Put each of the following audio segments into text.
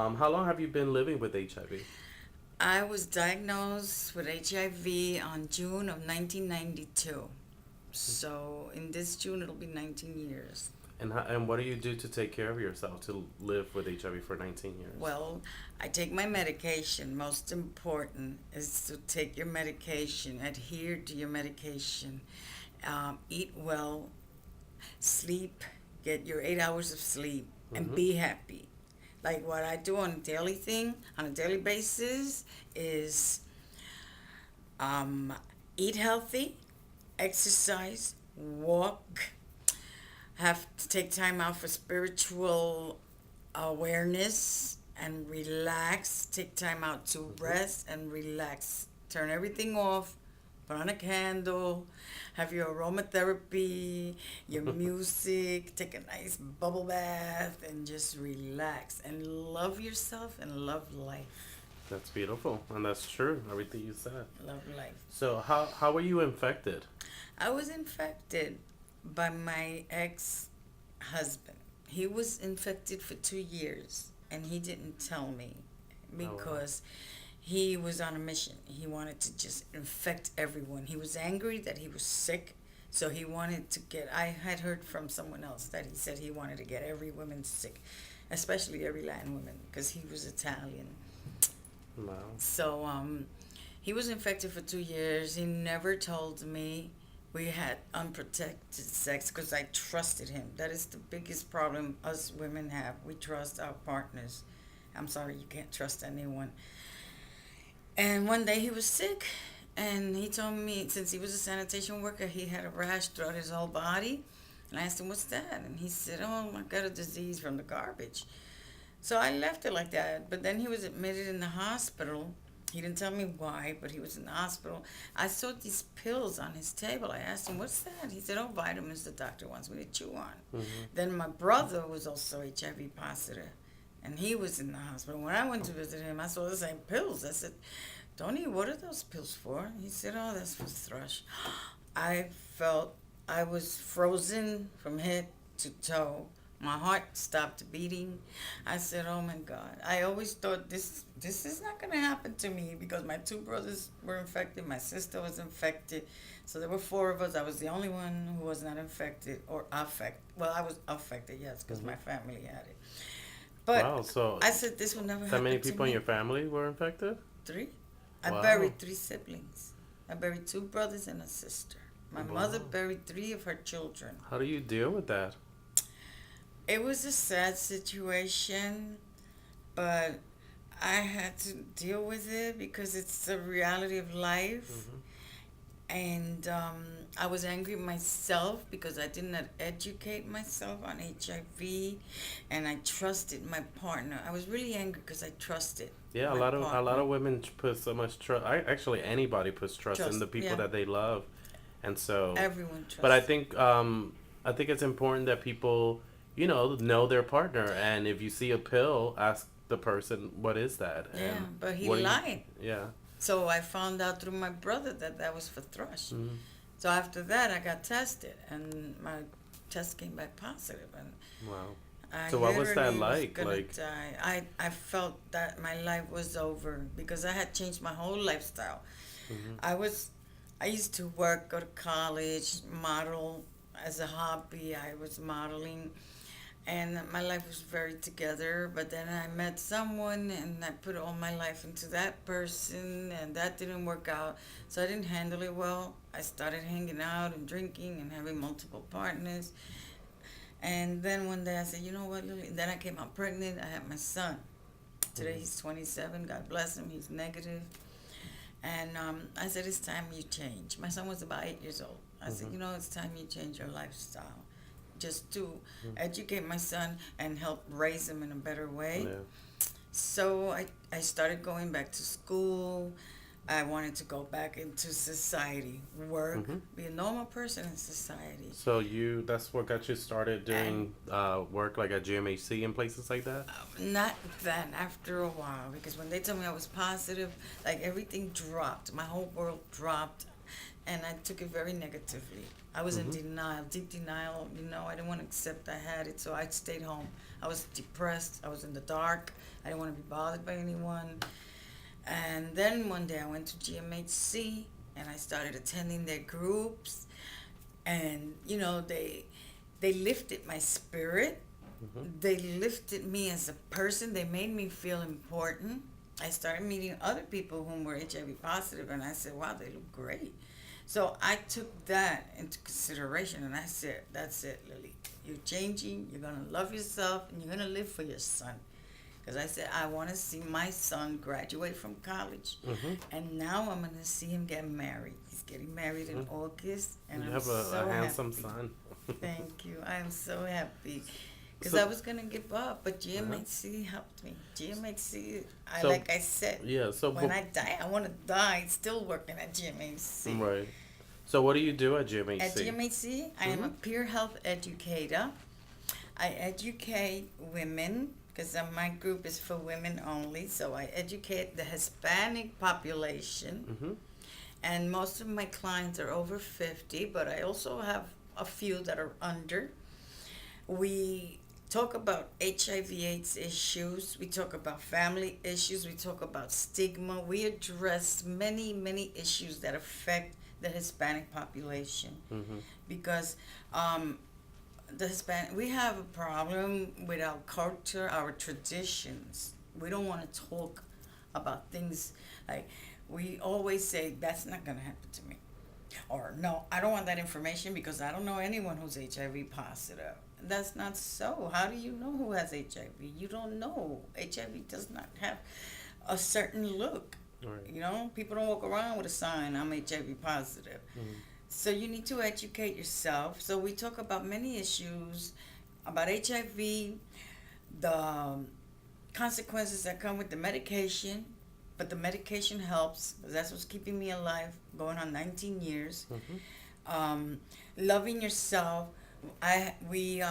How long have you been living with HIV? I was diagnosed with HIV on June of 1992. So in this June, it'll be 19 years. And what do you do to take care of yourself to live with HIV for 19 years? Well, I take my medication. Most important is to take your medication, adhere to your medication, eat well, sleep, get your 8 hours of sleep, and Mm-hmm. be happy. Like what I do on a daily basis, is um, eat healthy, exercise, walk, have to take time out for spiritual awareness and relax, take time out to Mm-hmm. rest and relax, turn everything off, put on a candle, have your aromatherapy, your music, take a nice bubble bath, and just relax and love yourself and love life. That's beautiful, and that's true. Everything you said. Love life. So how were you infected? I was infected by my ex husband. He was infected for 2 years and he didn't tell me Oh wow. because he was on a mission. He wanted to just infect everyone. He was angry that he was sick, so he wanted to get. I had heard from someone else that he said he wanted to get every woman sick, especially every Latin woman, because he was Italian. Wow. So he was infected for 2 years. He never told me. We had unprotected sex because I trusted him. That is the biggest problem us women have. We trust our partners. I'm sorry, you can't trust anyone. And one day he was sick, and he told me, since he was a sanitation worker, he had a rash throughout his whole body. And I asked him, "What's that?" And he said, "Oh, I got a disease from the garbage." So I left it like that. But then he was admitted in the hospital. He didn't tell me why, but he was in the hospital. I saw these pills on his table. I asked him, "What's that?" He said, "Oh, vitamins the doctor wants me to chew on." Mm-hmm. Then my brother was also HIV positive, and he was in the hospital. When I went to visit him, I saw the same pills. I said, "Tony, what are those pills for?" He said, "Oh, that's for thrush." I felt I was frozen from head to toe. My heart stopped beating. I said, "Oh my God!" I always thought this is not gonna happen to me because my two brothers were infected. My sister was infected, so there were four of us. I was the only one who was not infected or affected. Well, I was affected, yes, because Mm-hmm. my family had it. But Wow. So I said this will never that many happen to people in me. your family were infected? Three. I Wow. buried three siblings. I buried two brothers and a sister. My mother Wow. buried three of her children. How do you deal with that? It was a sad situation, but I had to deal with it because it's the reality of life. Mm-hmm. And I was angry at myself because I did not educate myself on HIV, and I trusted my partner. I was really angry because I trusted Yeah, my a lot partner. of women put so much trust. I actually anybody puts trust in Trust, the people yeah. that they love, and so. Everyone But trusts. I think it's important that people know their partner, and if you see a pill, ask the person what is that, Yeah, and but he what do you. lied. Yeah. So I found out through my brother that that was for thrush. Mm-hmm. So after that, I got tested, and my test came back positive, and Wow. I So what was that literally was like? gonna Like. die. I felt that my life was over because I had changed my whole lifestyle. Mm-hmm. I was, I used to work, go to college, model as a hobby. I was modeling, and my life was very together. But then I met someone, and I put all my life into that person, and that didn't work out. So I didn't handle it well. I started hanging out and drinking and having multiple partners. And then one day I said, "You know what, Lily?" Then I came out pregnant. I had my son. Today Mm-hmm. he's 27. God bless him. He's negative. And I said, "It's time you change." My son was about 8 years old. I said, Mm-hmm. "It's time you change your lifestyle, just to Mm-hmm. educate my son and help raise him in a better way." Yeah. So I started going back to school. I wanted to go back into society, work, Mm-hmm. be a normal person in society. So that's what got you started And doing work like at GMHC and places like that. not then, after a while, because when they told me I was positive, like everything dropped. My whole world dropped. and I took it very negatively. I was in denial, deep denial. I didn't want to accept I had it, so I stayed home. I was depressed. I was in the dark. I didn't want to be bothered by anyone. And then one day I went to GMHC and I started attending their groups, and they lifted my spirit. They lifted me as a person. They made me feel important. I started meeting other people who were HIV positive, and I said, wow, they look great. So I took that into consideration, and I said, that's it, Lily. You're changing, you're going to love yourself, and you're going to live for your son. Because I said, I want to see my son graduate from college, and now I'm going to see him get married. He's getting married in August, and You I'm have so a handsome happy. son. Thank you. I am so happy. Because So- I was going to give up, but GMHC helped me. GMHC, So- like I said, Yeah, so when I die, I want to die still working at GMHC. right. So what do you do at GMHC? At GMHC, I am a peer health educator. I educate women because my group is for women only. So I educate the Hispanic population. And most of my clients are over 50, but I also have a few that are under. We talk about HIV/AIDS issues. We talk about family issues. We talk about stigma. We address many, many issues that affect the Hispanic population, because we have a problem with our culture, our traditions. We don't want to talk about things like, we always say, that's not going to happen to me. Or, no, I don't want that information because I don't know anyone who's HIV positive. That's not so. How do you know who has HIV? You don't know. HIV does not have a certain look. Right. People don't walk around with a sign, I'm HIV positive. So you need to educate yourself. So we talk about many issues about HIV, the consequences that come with the medication, but the medication helps. That's what's keeping me alive, going on 19 years. Loving yourself. We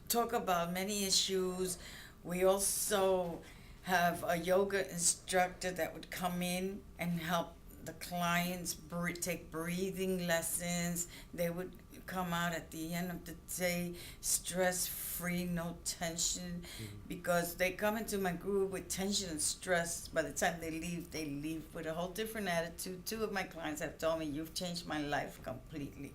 talk about many issues. We also have a yoga instructor that would come in and help the clients take breathing lessons. They would come out at the end of the day stress-free, no tension, because they come into my group with tension and stress. By the time they leave with a whole different attitude. 2 of my clients have told me, you've changed my life completely.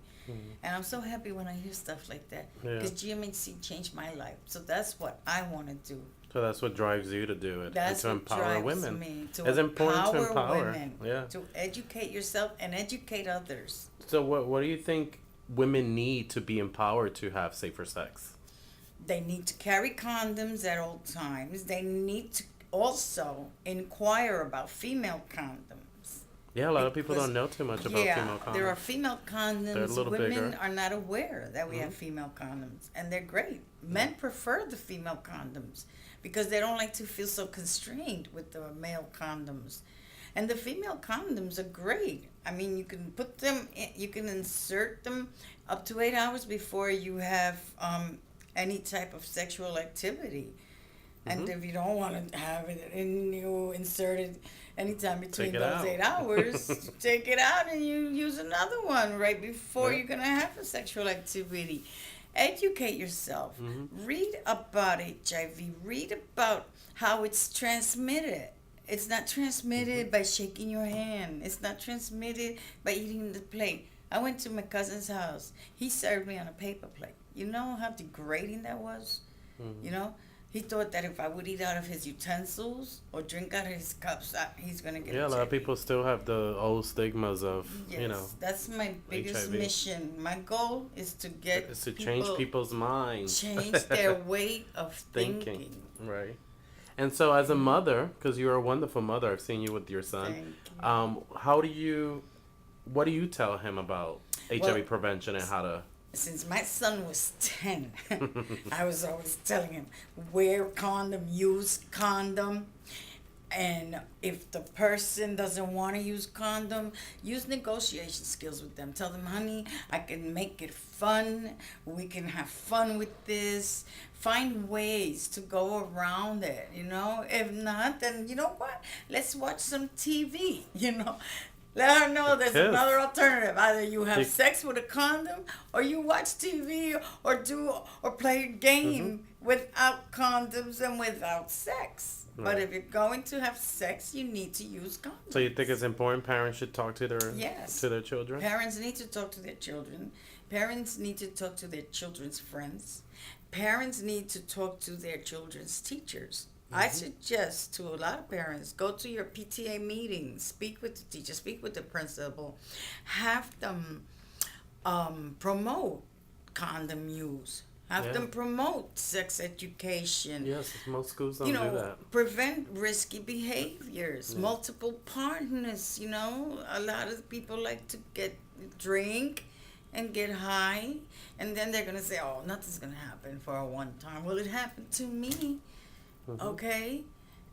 And I'm so happy when I hear stuff like that, because GMHC changed my life. So that's what I want to do. So that's what drives you to do it, That's and to what empower drives women. me, to It's important to empower. women, Yeah. to educate yourself and educate others. So what do you think women need to be empowered to have safer sex? They need to carry condoms at all times. They need to also inquire about female condoms. Yeah, a lot of people Because- don't know too much about female condoms. there are female condoms. They're a little Women bigger. are not aware that we have female condoms, and they're great. Men prefer the female condoms because they don't like to feel so constrained with the male condoms. And the female condoms are great. I mean, you can put them, you can insert them up to 8 hours before you have any type of sexual activity. And if you don't want to have it and you insert it anytime between Take it those out. 8 hours, you take it out and you use another one right before Yeah. you're going to have a sexual activity. Educate yourself. Read about HIV. Read about how it's transmitted. It's not transmitted by shaking your hand. It's not transmitted by eating the plate. I went to my cousin's house. He served me on a paper plate. You know how degrading that was? You know? He thought that if I would eat out of his utensils or drink out of his cups, he's going to get Yeah, a lot of HIV. people still have the old stigmas of, Yes, that's my biggest HIV. mission. My goal is to get it's to change people's minds. change their way of thinking. Right. And so as a mother, because you're a wonderful mother, I've seen you with your son. Thank you. What do you tell him about HIV Well, prevention and how to... Since my son was 10, I was always telling him, wear condom, use condom. And if the person doesn't want to use condom, use negotiation skills with them. Tell them, honey, I can make it fun. We can have fun with this. Find ways to go around it, you know. If not, then you know what? Let's watch some TV, you know. Let her know there's Kiss. another alternative. Either you have You- sex with a condom, or you watch TV, or play a game without condoms and without sex. But Right. if you're going to have sex, you need to use condoms. So you think it's important parents should talk to their Yes. children? Parents need to talk to their children. Parents need to talk to their children's friends. Parents need to talk to their children's teachers. I suggest to a lot of parents, go to your PTA meetings, speak with the teacher, speak with the principal, have them promote condom use, have Yeah. them promote sex education. Yes, most schools don't You do know, that. prevent risky behaviors, Yeah. multiple partners. You know, a lot of people like to drink and get high, and then they're gonna say, "Oh, nothing's gonna happen for a one time." Well, it happened to me, okay,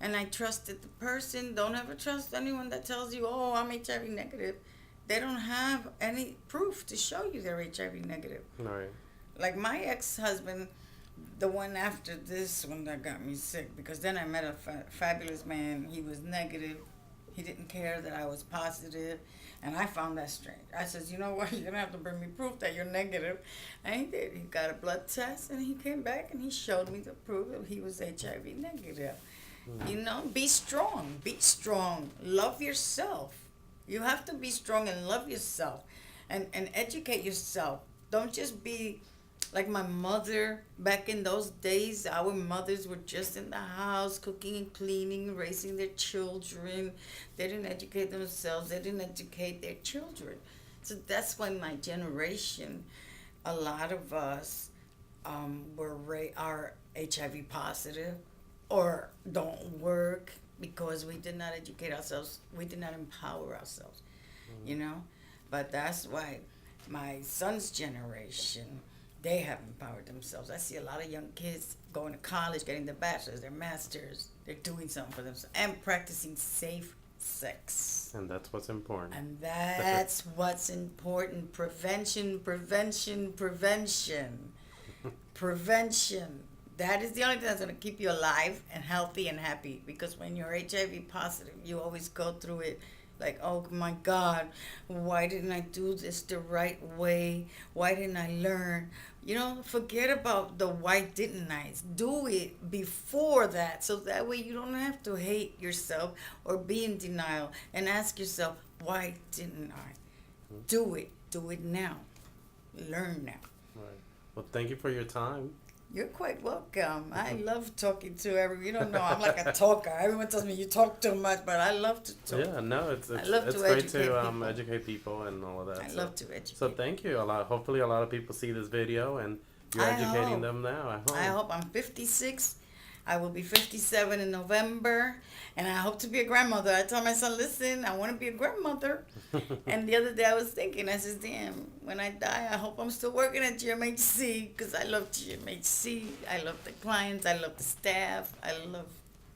and I trusted the person. Don't ever trust anyone that tells you, "Oh, I'm HIV negative." They don't have any proof to show you they're HIV negative. Right. Like my ex-husband, the one after this one that got me sick, because then I met a fabulous man. He was negative. He didn't care that I was positive, and I found that strange. I said, you know what, you're going to have to bring me proof that you're negative. And he did. He got a blood test, and he came back, and he showed me the proof that he was HIV negative. You know, be strong. Be strong. Love yourself. You have to be strong and love yourself and educate yourself. Don't just be like my mother. Back in those days, our mothers were just in the house cooking and cleaning, raising their children. They didn't educate themselves. They didn't educate their children. So that's why my generation, a lot of us are HIV positive or don't work because we did not educate ourselves. We did not empower ourselves, you know. But that's why my son's generation, they have empowered themselves. I see a lot of young kids going to college, getting their bachelor's, their master's. They're doing something for themselves and practicing safe sex. And that's what's important. And that's what's important. Prevention, prevention, prevention. Prevention. That is the only thing that's going to keep you alive and healthy and happy. Because when you're HIV positive, you always go through it like, oh my God, why didn't I do this the right way? Why didn't I learn? You know, forget about the why didn't I. Do it before that, so that way you don't have to hate yourself or be in denial and ask yourself, why didn't I? Do it. Do it now. Learn now. Right. Well, thank you for your time. You're quite welcome. I love talking to everyone. You don't know, I'm like a talker. Everyone tells me you talk too much, but I love to talk. Yeah, no, it's love it's to great educate to people. educate people and all of that. I love to educate. So thank you a lot. Hopefully, a lot of people see this video and you're I educating hope. them now. I hope. I'm 56. I will be 57 in November, and I hope to be a grandmother. I told my son, listen, I want to be a grandmother. And the other day I was thinking, I said, damn, when I die, I hope I'm still working at GMHC, because I love GMHC. I love the clients. I love the staff. I love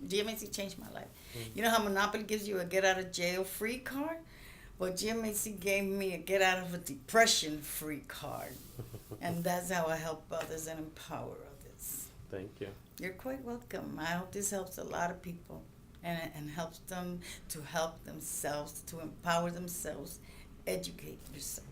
GMHC. Changed my life. You know how Monopoly gives you a get out of jail free card? Well, GMHC gave me a get out of a depression free card. And that's how I help others and empower others. Thank you. You're quite welcome. I hope this helps a lot of people and helps them to help themselves, to empower themselves, educate yourself.